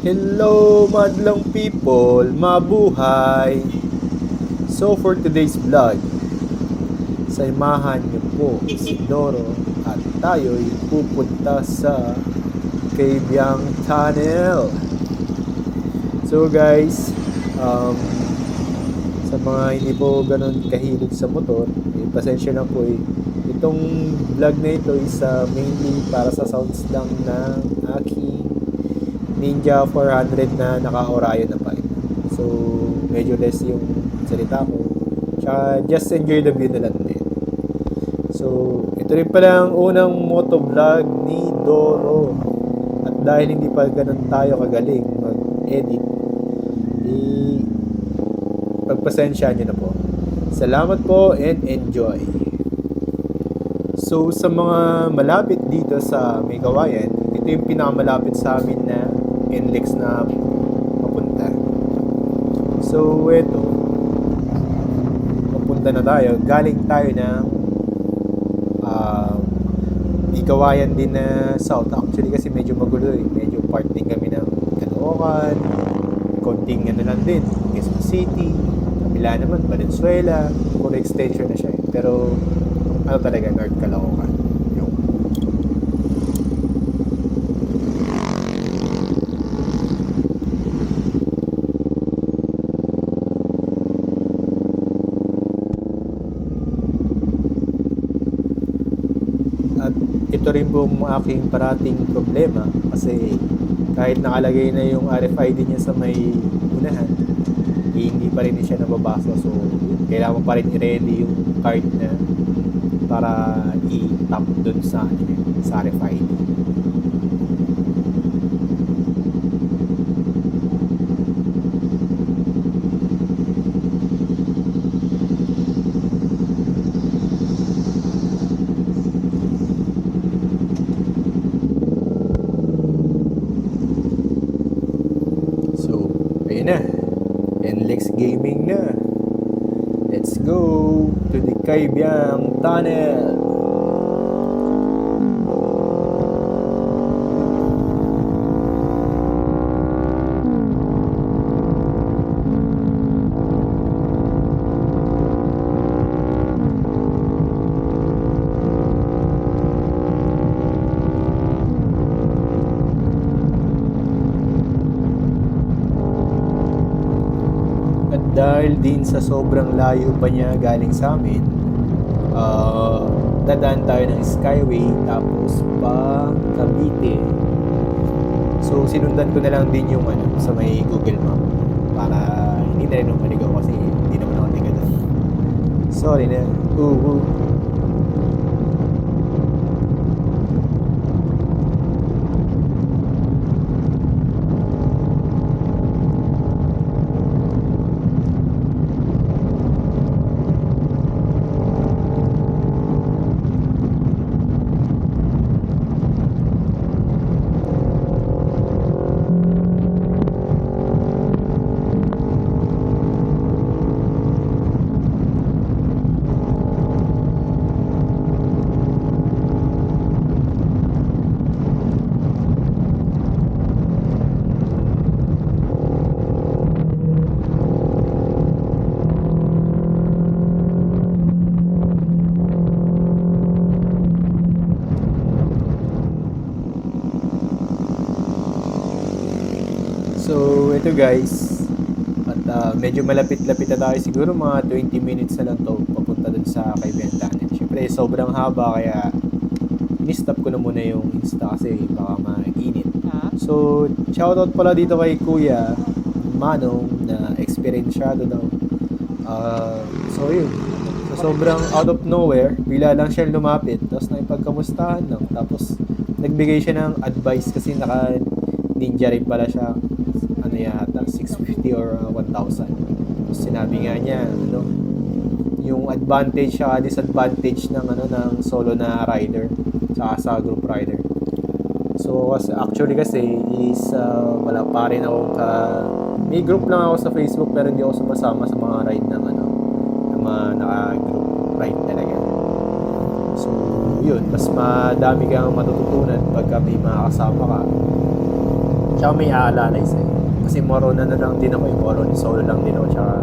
Hello madlang people, mabuhay! So for today's vlog, saimahan niyo po si Doro at tayo'y pupunta sa Kabyang Tunnel. So guys, sa mga hindi po ganun kahilig sa motor, pasensya na po eh. Itong vlog na ito is mainly para sa sounds lang ng aking Ninja 400 na naka-Orion na pipe. So, medyo less yung salita ko. Tsaka, just enjoy the view na lang din. So, ito rin pala ang unang motovlog ni Doro. At dahil hindi pa ganun tayo kagaling mag-edit, pagpasensyaan nyo na po. Salamat po and enjoy! So, sa mga malapit dito sa May Kawayan, ito yung pinakamalapit sa amin na NLEX na papunta. So, ito. Papunta na tayo. Galing tayo ng May Kawayan din na south. Actually, kasi medyo magulo eh. Medyo part din kami ng Caloocan. Konting ano lang din. Quezon City. Kabila naman, Valenzuela. Puro extension na siya eh. Pero, ano talaga, North Caloocan. Yung at ito rin po ang aking parating problema kasi kahit nakalagay na yung RFID niya sa may unahan, hindi pa rin siya nababasa. So, kailangan mo pa rin i-ready yung card na para i-tap dun sa RFID. So, ayun na. NLEX Gaming na. Let's go to the Kabyang Tunnel. At dahil din sa sobrang layo pa niya galing sa amin, dadaan tayo ng Skyway tapos pa Cavite. So sinundan ko na lang din yung sa may Google Map para hindi na rin ako maligaw kasi hindi naman ako tiga doon. Sorry na. So, ito guys. At medyo malapit-lapit na tayo. Siguro mga 20 minutes na lang to papunta dun sa Kabyang Tunnel. Siyempre, sobrang haba kaya ni-stop ko na muna yung Insta kasi baka mainit. So, shoutout pala dito kay Kuya Manong na experiensyado daw. So, yun. So, sobrang out of nowhere, bigla lang siya lumapit. Tapos nakipagkamustahan lang. Tapos, nagbigay siya ng advice kasi naka-ninja rin pala siya. Ano yata, 650 or 1,000. Tapos sinabi nga niya, yung advantage at disadvantage ng ng solo na rider tsaka sa group rider. So actually kasi is wala pa rin ako may group lang ako sa Facebook pero hindi ako sumasama sa mga ride ng ng mga naka-group ride talaga. So yun, mas madami kang matututunan pagka may mga kasama ka. Tsaka may aalalay sa'yo. Kasi more on ano lang din ako eh, more on solo lang din ako, tsaka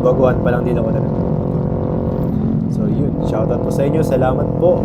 baguhan pa lang din ako na nagmomotor. So yun, shoutout po sa inyo, salamat po.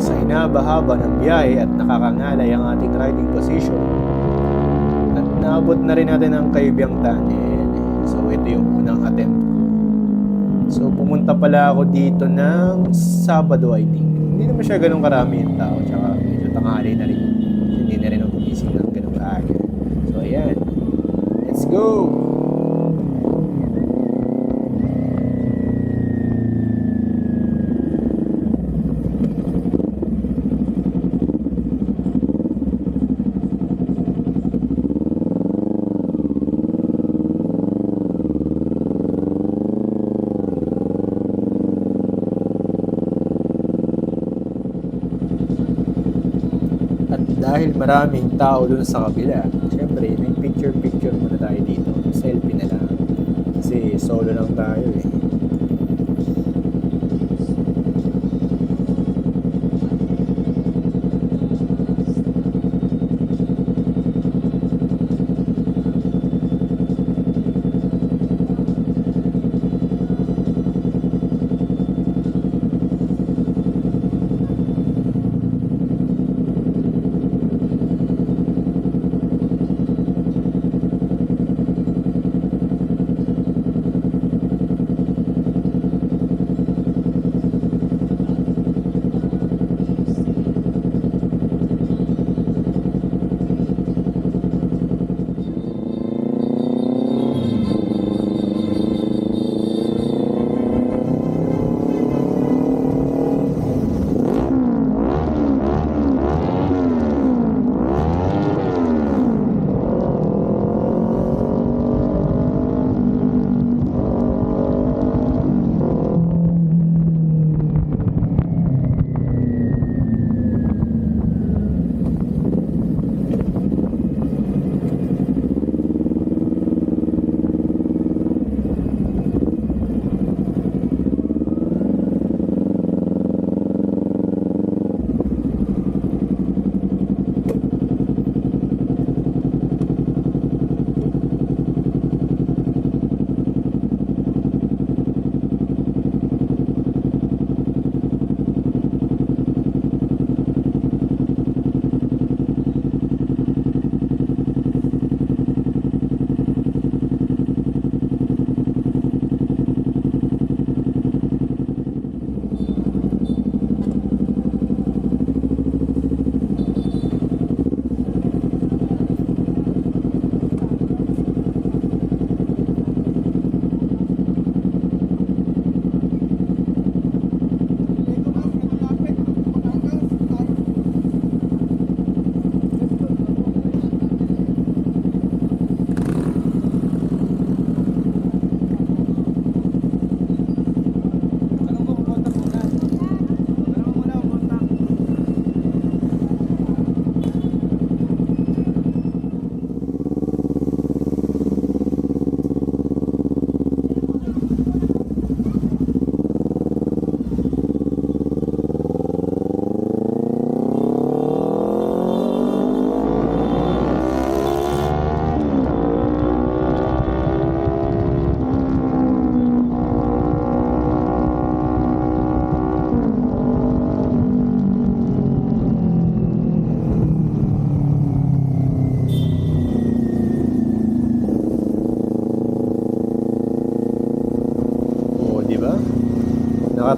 Sa hinaba-haba ng biyahe at nakakangalay ang ating riding position at naabot na rin natin ang Kaybyang Tunnel. So ito yung unang attempt. So pumunta pala ako dito ng Sabado, I think. Hindi naman siya ganun karami yung tao, tsaka medyo tanghali na rin. Hindi na rin ako gumising ng ganun kaaga. So ayan, let's go! Dahil maraming tao dun sa kabila, syempre, nag-picture-picture muna tayo dito. Selfie na lang. Kasi solo lang tayo eh.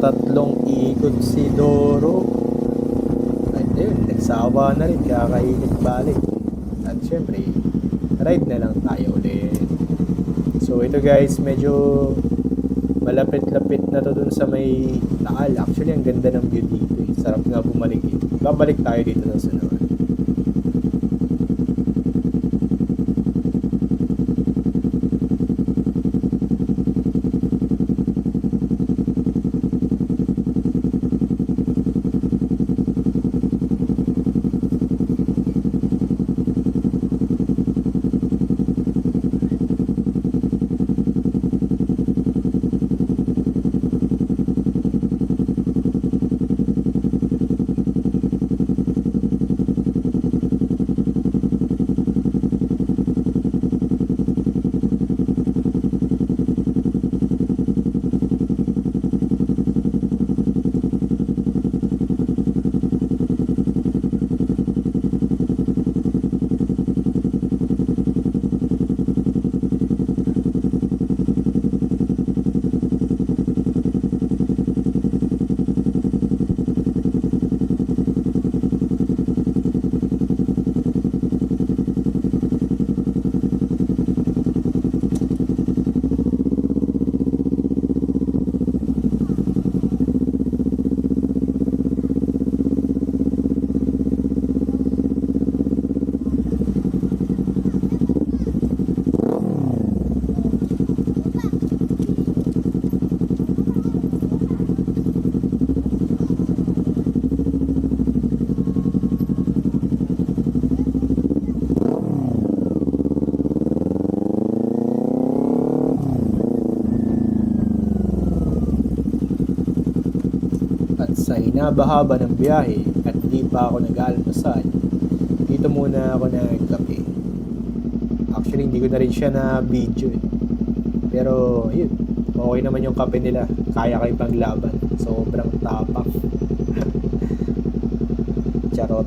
nakatatlong ikot si Doro. At yun, nagsawa na rin, kakainit balik. At syempre, ride na lang tayo ulit. So ito guys, medyo malapit-lapit na to dun sa may Taal. Actually, ang ganda ng view dito eh. Sarap nga bumalik eh. Babalik tayo dito sa sunod. Sa hinabahaba ng biyahe at di pa ako nag-almusal, dito muna ako nagkape. Actually, hindi ko na rin siya na video eh. Pero, yun. Okay naman yung kape nila. Kaya kayo paglaban. Sobrang tapang. Charot.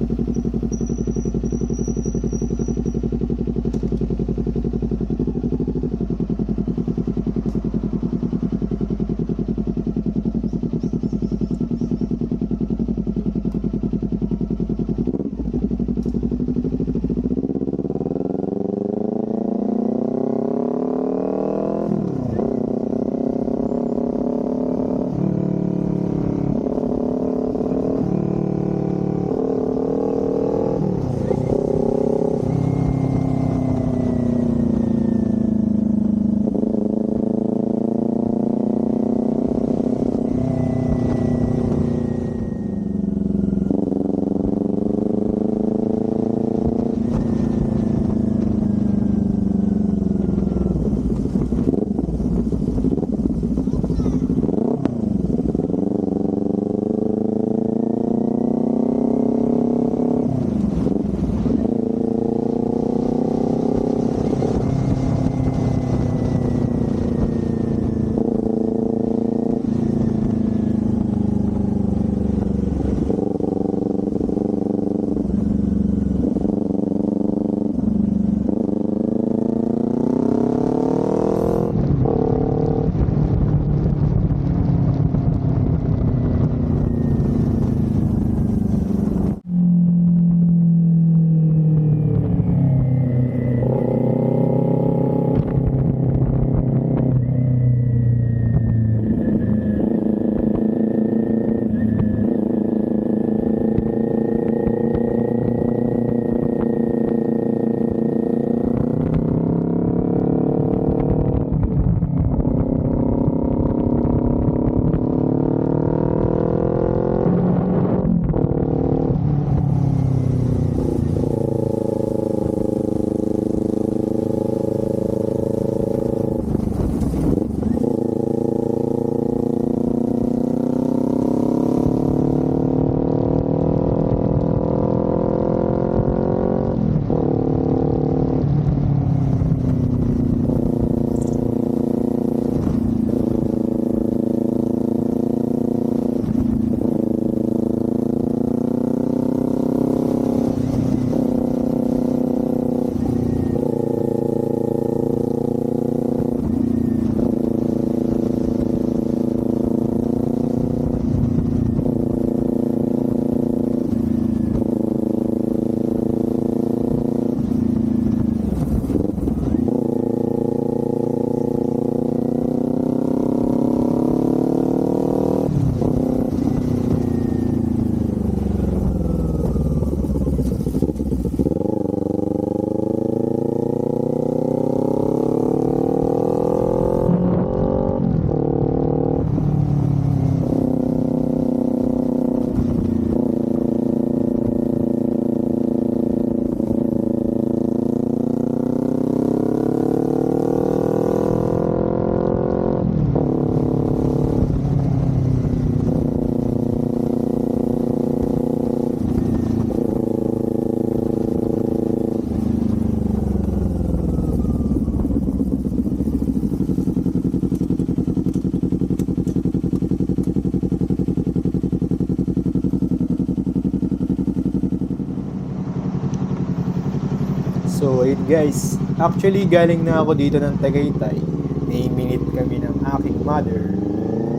So ayun guys, actually galing na ako dito ng Tagaytay. Ni-minute kami ng aking mother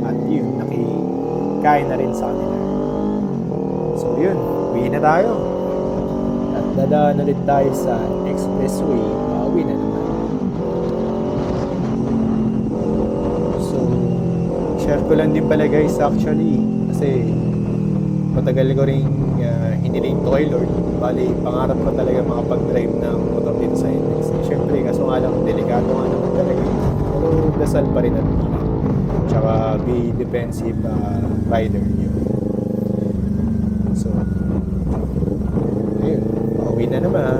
at yun, nakikain na rin sa kanila. So yun, uwi na tayo. At dadaan ulit tayo sa expressway, pauwi na naman. So, share ko lang din pala guys actually kasi matagal ko rin hiniling to kay Lord. Bali, pangarap ko talaga makapag-drive ng motor dito sa NX. Siyempre, kaso nga lang, delikado nga naman talaga yun. Pero dasal pa rin at ingat. Tsaka be defensive rider yun. So, ayun, pauwi na naman.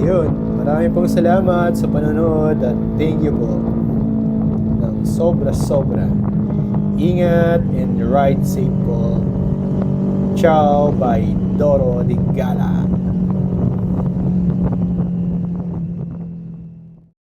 Yun, marami pong salamat sa panonood at thank you po ng sobra. Ingat and ride safe po. Ciao by Doro Digala.